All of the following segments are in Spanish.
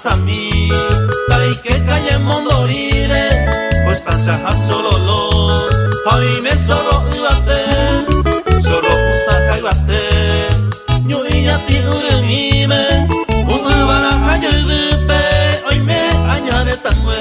asami tai que calle mondorire pues tasha hasololo hai me soro ubate soro usaka ibate nyuya ti urumime ubara hayupe hoy me añare tanwe.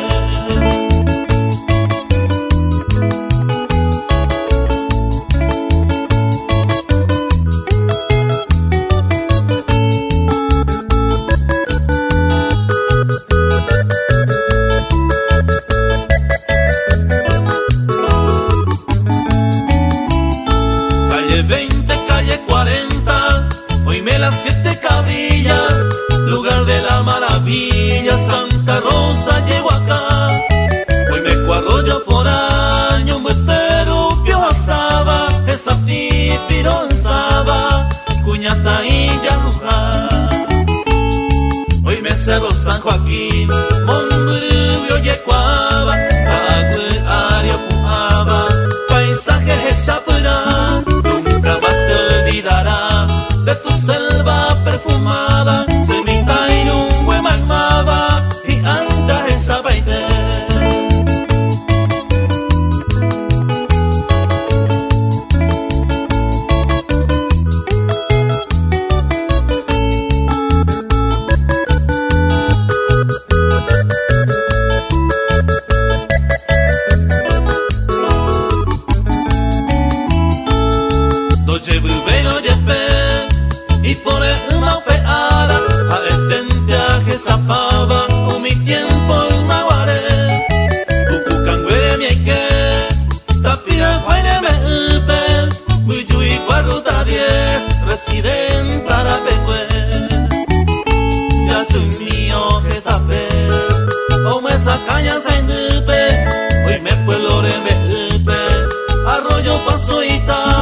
Las siete cabrillas, lugar de la maravilla, Santa Rosa llegó acá. Hoy me cuarrollo por año, un buetero pio asaba, esa tipiro ensaba, cuñata y yaruja. Hoy me cerro San Joaquín, Mondurubio yecuaba, agüe ario puaba, paisaje echapura, nunca más te olvidará de tu selva perfumada, semita y un huemagmaba y anda esa baile. Doce bubero yepe y por una peara a detente a que zapaba o mi tiempo en maguare ucucanguere mi que tapira guaine me upe muyu y cuarruta 10 residente para pecue ya soy mío que sabe o me sacaña se upe hoy me puedo me upe arroyo paso y tal